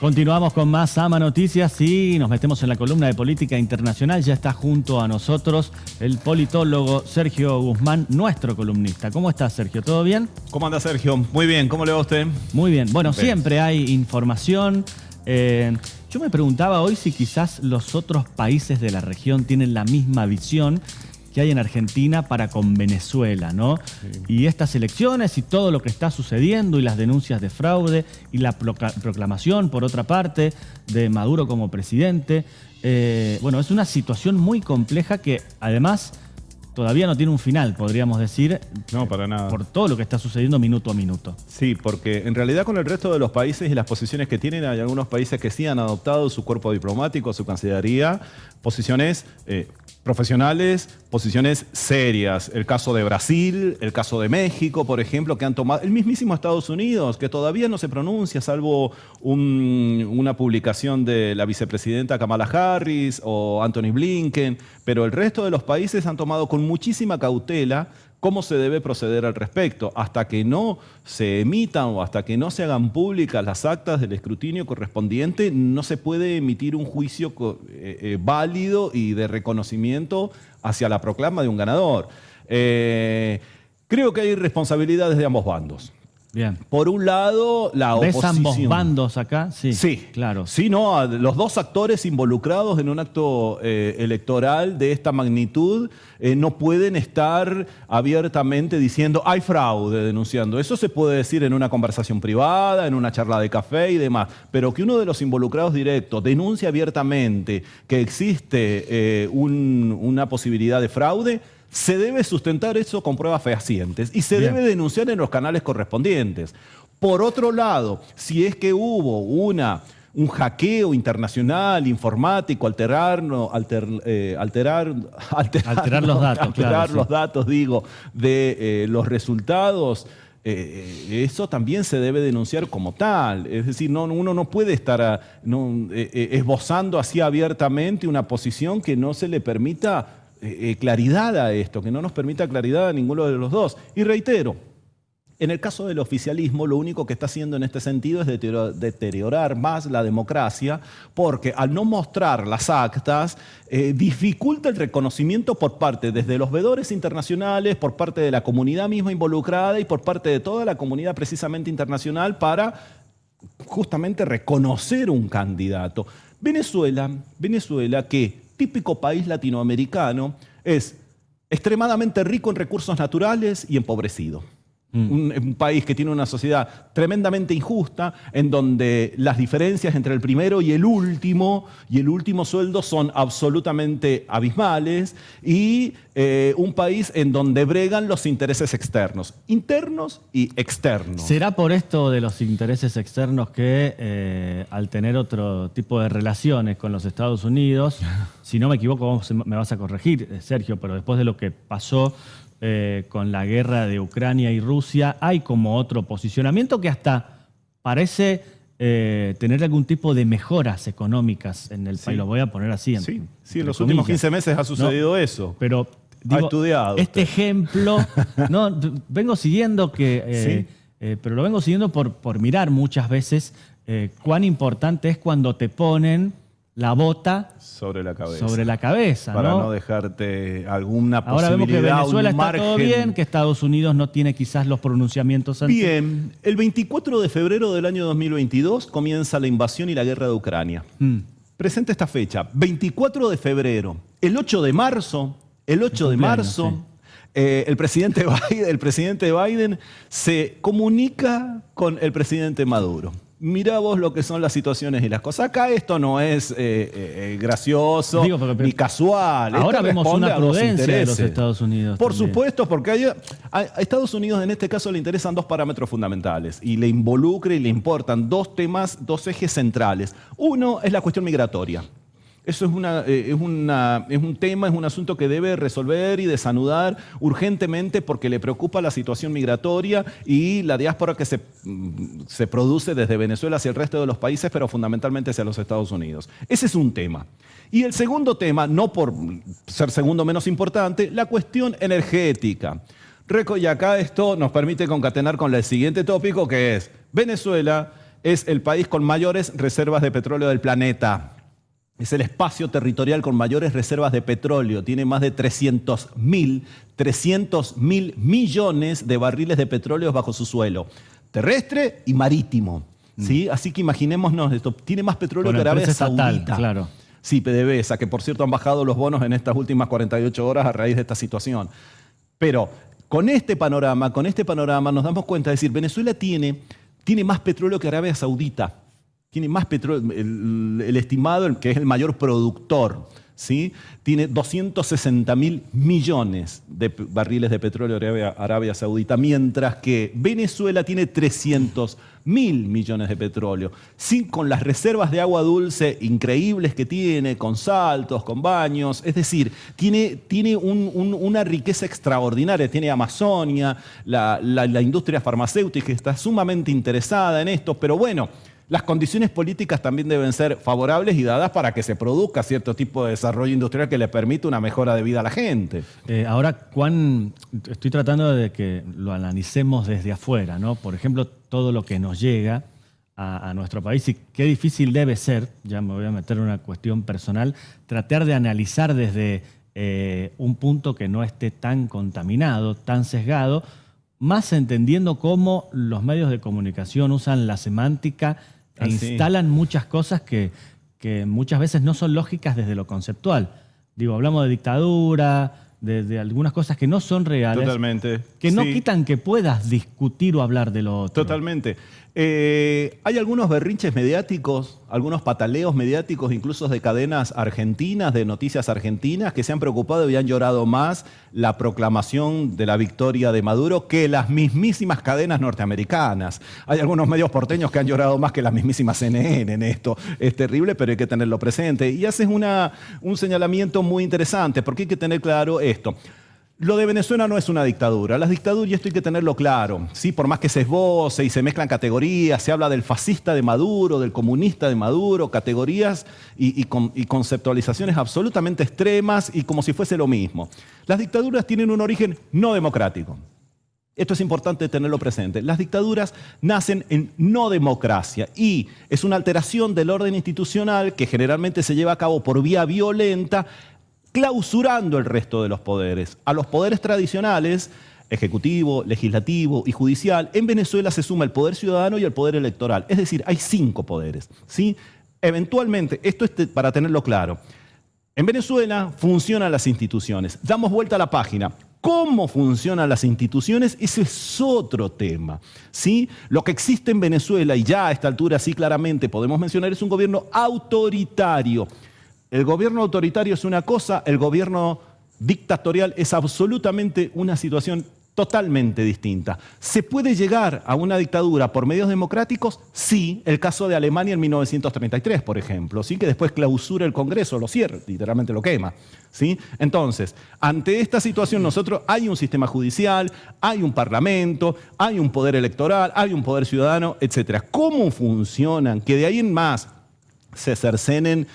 Continuamos con más AMA Noticias y nos metemos en la columna de política internacional. Ya está junto a nosotros el politólogo Sergio Guzmán, nuestro columnista. ¿Cómo estás, Sergio? ¿Todo bien? ¿Cómo anda, Sergio? Muy bien. ¿Cómo le va a usted? Muy bien. Bueno, siempre hay información. Yo me preguntaba hoy si quizás los otros países de la región tienen la misma visión que hay en Argentina para con Venezuela, ¿no? Sí. Y estas elecciones y todo lo que está sucediendo y las denuncias de fraude y la proclamación, por otra parte, de Maduro como presidente. Bueno, es una situación muy compleja que además todavía no tiene un final, podríamos decir. No, para nada. Por todo lo que está sucediendo minuto a minuto. Sí, porque en realidad con el resto de los países y las posiciones que tienen, hay algunos países que sí han adoptado su cuerpo diplomático, su cancillería, posiciones profesionales, posiciones serias. El caso de Brasil, el caso de México, por ejemplo, que han tomado... El mismísimo Estados Unidos, que todavía no se pronuncia, salvo una publicación de la vicepresidenta Kamala Harris o Anthony Blinken, pero el resto de los países han tomado con muchísima cautela cómo se debe proceder al respecto. Hasta que no se emitan o hasta que no se hagan públicas las actas del escrutinio correspondiente, no se puede emitir un juicio válido y de reconocimiento hacia la proclama de un ganador. Creo que hay responsabilidades de ambos bandos. Bien. Por un lado, la oposición. ¿Ves ambos bandos acá? Sí, sí, claro. Sí, no, los dos actores involucrados en un acto electoral de esta magnitud no pueden estar abiertamente diciendo hay fraude, denunciando. Eso se puede decir en una conversación privada, en una charla de café y demás, pero que uno de los involucrados directos denuncie abiertamente que existe una posibilidad de fraude, se debe sustentar eso con pruebas fehacientes y se debe denunciar en los canales correspondientes. Por otro lado, si es que hubo un hackeo internacional, informático, alterar los datos, los datos, digo, de los resultados, eso también se debe denunciar como tal. Es decir, uno no puede estar esbozando así abiertamente una posición que no se le permita claridad a esto, que no nos permita claridad a ninguno de los dos. Y reitero, en el caso del oficialismo, lo único que está haciendo en este sentido es deteriorar más la democracia, porque al no mostrar las actas, dificulta el reconocimiento por parte desde los veedores internacionales, por parte de la comunidad misma involucrada y por parte de toda la comunidad precisamente internacional para justamente reconocer un candidato. Venezuela, que típico país latinoamericano, es extremadamente rico en recursos naturales y empobrecido. Un país que tiene una sociedad tremendamente injusta, en donde las diferencias entre el primero y el último sueldo son absolutamente abismales, y un país en donde bregan los intereses externos, internos y externos. ¿Será por esto de los intereses externos que al tener otro tipo de relaciones con los Estados Unidos, si no me equivoco, vos me vas a corregir, Sergio, pero después de lo que pasó con la guerra de Ucrania y Rusia, hay como otro posicionamiento que hasta parece tener algún tipo de mejoras económicas en el país? Lo voy a poner así. Sí, en los últimos 15 meses ha sucedido eso. Pero digo, estudiado este ejemplo, vengo siguiendo pero lo vengo siguiendo por mirar muchas veces cuán importante es cuando te ponen la bota sobre la cabeza. Para no dejarte alguna posibilidad. Ahora vemos que Venezuela está todo bien, que Estados Unidos no tiene quizás los pronunciamientos antes. Bien, el 24 de febrero del año 2022 comienza la invasión y la guerra de Ucrania. Presente esta fecha, 24 de febrero. El 8 de marzo, el presidente Biden se comunica con el presidente Maduro. Mirá vos lo que son las situaciones y las cosas. Acá esto no es gracioso ni casual. Ahora vemos una prudencia de los Estados Unidos. Por supuesto, porque a Estados Unidos en este caso le interesan dos parámetros fundamentales y le involucra y le importan dos temas, dos ejes centrales. Uno es la cuestión migratoria. Eso es un tema, es un asunto que debe resolver y desanudar urgentemente porque le preocupa la situación migratoria y la diáspora que se produce desde Venezuela hacia el resto de los países, pero fundamentalmente hacia los Estados Unidos. Ese es un tema. Y el segundo tema, no por ser segundo menos importante, la cuestión energética. Y acá esto nos permite concatenar con el siguiente tópico, que es Venezuela es el país con mayores reservas de petróleo del planeta. Es el espacio territorial con mayores reservas de petróleo. Tiene más de 300.000 millones de barriles de petróleo bajo su suelo, terrestre y marítimo. ¿Sí? Así que imaginémonos esto. Tiene más petróleo que Arabia Saudita. Claro. Sí, PDVSA, que por cierto han bajado los bonos en estas últimas 48 horas a raíz de esta situación. Pero con este panorama nos damos cuenta de decir, Venezuela tiene más petróleo que Arabia Saudita. Tiene más petróleo, el estimado, que es el mayor productor, ¿sí? Tiene 260.000 millones de barriles de petróleo Arabia Saudita, mientras que Venezuela tiene 300.000 millones de petróleo, con las reservas de agua dulce increíbles que tiene, con saltos, con baños, es decir, tiene una riqueza extraordinaria, tiene Amazonia, la industria farmacéutica está sumamente interesada en esto, pero bueno, las condiciones políticas también deben ser favorables y dadas para que se produzca cierto tipo de desarrollo industrial que le permita una mejora de vida a la gente. Ahora, estoy tratando de que lo analicemos desde afuera, ¿no? Por ejemplo, todo lo que nos llega a nuestro país y qué difícil debe ser, ya me voy a meter en una cuestión personal, tratar de analizar desde un punto que no esté tan contaminado, tan sesgado, más entendiendo cómo los medios de comunicación usan la semántica e instalan muchas cosas que muchas veces no son lógicas desde lo conceptual. Digo, hablamos de dictadura, de algunas cosas que no son reales. Totalmente. Que no quitan que puedas discutir o hablar de lo otro. Totalmente. Hay algunos berrinches mediáticos, algunos pataleos mediáticos, incluso de cadenas argentinas, de noticias argentinas, que se han preocupado y han llorado más la proclamación de la victoria de Maduro que las mismísimas cadenas norteamericanas. Hay algunos medios porteños que han llorado más que las mismísimas CNN en esto. Es terrible, pero hay que tenerlo presente. Y haces un señalamiento muy interesante, porque hay que tener claro esto. Lo de Venezuela no es una dictadura. Las dictaduras, y esto hay que tenerlo claro, ¿sí? Por más que se esboce y se mezclan categorías, se habla del fascista de Maduro, del comunista de Maduro, categorías y conceptualizaciones absolutamente extremas y como si fuese lo mismo. Las dictaduras tienen un origen no democrático. Esto es importante tenerlo presente. Las dictaduras nacen en no democracia y es una alteración del orden institucional que generalmente se lleva a cabo por vía violenta, clausurando el resto de los poderes. A los poderes tradicionales, ejecutivo, legislativo y judicial, en Venezuela se suma el poder ciudadano y el poder electoral. Es decir, hay 5 poderes, ¿sí? Eventualmente, esto es para tenerlo claro, en Venezuela funcionan las instituciones. Damos vuelta a la página. ¿Cómo funcionan las instituciones? Ese es otro tema, ¿sí? Lo que existe en Venezuela, y ya a esta altura sí claramente podemos mencionar, es un gobierno autoritario. El gobierno autoritario es una cosa, el gobierno dictatorial es absolutamente una situación totalmente distinta. ¿Se puede llegar a una dictadura por medios democráticos? Sí, el caso de Alemania en 1933, por ejemplo, ¿sí? Que después clausura el Congreso, lo cierra, literalmente lo quema, ¿sí? Entonces, ante esta situación nosotros hay un sistema judicial, hay un parlamento, hay un poder electoral, hay un poder ciudadano, etc. ¿Cómo funcionan? Que de ahí en más se cercenen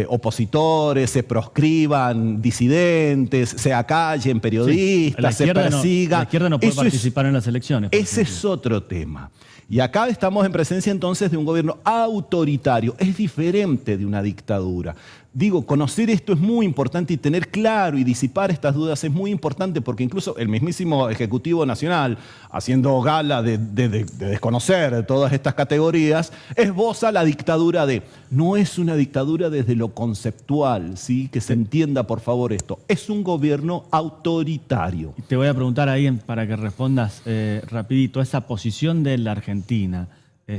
opositores, se proscriban disidentes, se acallen periodistas, se persigan. La izquierda no puede participar en las elecciones. Ese es otro tema. Y acá estamos en presencia entonces de un gobierno autoritario. Es diferente de una dictadura. Digo, conocer esto es muy importante y tener claro y disipar estas dudas es muy importante porque incluso el mismísimo Ejecutivo Nacional, haciendo gala de desconocer todas estas categorías, esboza la dictadura de... No es una dictadura desde lo conceptual, ¿sí? Que se entienda por favor esto. Es un gobierno autoritario. Te voy a preguntar ahí para que respondas rapidito. Esa posición de la Argentina,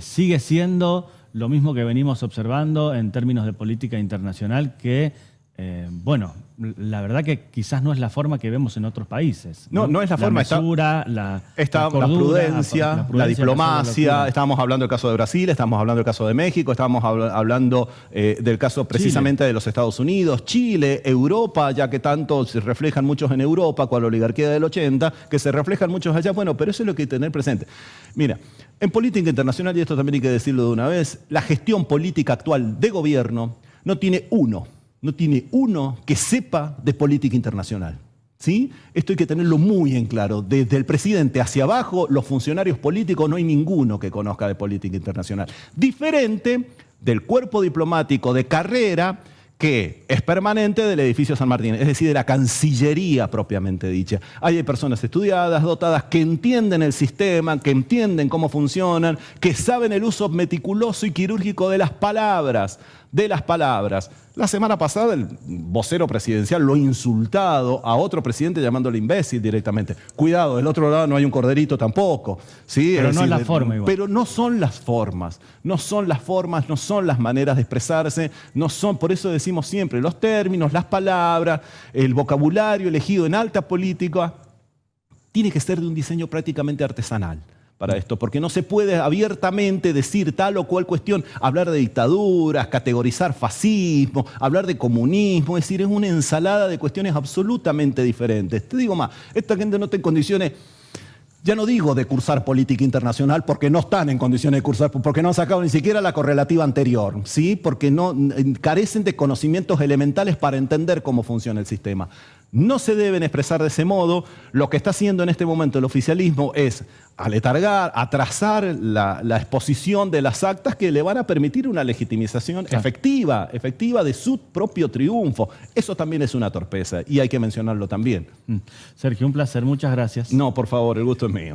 ¿sigue siendo lo mismo que venimos observando en términos de política internacional que, bueno, la verdad que quizás no es la forma que vemos en otros países? No es la forma. Mesura, la prudencia, la diplomacia. Estábamos hablando del caso de Brasil, estábamos hablando del caso de México, estábamos hablando del caso precisamente de los Estados Unidos, Chile, Europa, ya que tanto se reflejan muchos en Europa con la oligarquía del 80, que se reflejan muchos allá. Bueno, pero eso es lo que hay que tener presente. Mira, en política internacional, y esto también hay que decirlo de una vez, la gestión política actual de gobierno no tiene uno que sepa de política internacional. ¿Sí? Esto hay que tenerlo muy en claro. Desde el presidente hacia abajo, los funcionarios políticos, no hay ninguno que conozca de política internacional. Diferente del cuerpo diplomático de carrera, que es permanente del edificio San Martín, es decir, de la Cancillería propiamente dicha. Hay personas estudiadas, dotadas, que entienden el sistema, que entienden cómo funcionan, que saben el uso meticuloso y quirúrgico de las palabras. La semana pasada el vocero presidencial lo ha insultado a otro presidente llamándole imbécil directamente. Cuidado, del otro lado no hay un corderito tampoco. ¿Sí? Pero no es la forma igual. Pero no son las formas, no son las maneras de expresarse, no son, por eso decimos siempre, los términos, las palabras, el vocabulario elegido en alta política, tiene que ser de un diseño prácticamente artesanal. Para esto, porque no se puede abiertamente decir tal o cual cuestión, hablar de dictaduras, categorizar fascismo, hablar de comunismo, es decir, es una ensalada de cuestiones absolutamente diferentes. Te digo más, esta gente no está en condiciones, ya no digo de cursar política internacional, porque no están en condiciones de cursar, porque no han sacado ni siquiera la correlativa anterior, ¿sí? Porque no, carecen de conocimientos elementales para entender cómo funciona el sistema. No se deben expresar de ese modo. Lo que está haciendo en este momento el oficialismo es aletargar, atrasar la exposición de las actas que le van a permitir una legitimización efectiva de su propio triunfo. Eso también es una torpeza y hay que mencionarlo también. Sergio, un placer. Muchas gracias. No, por favor, el gusto es mío.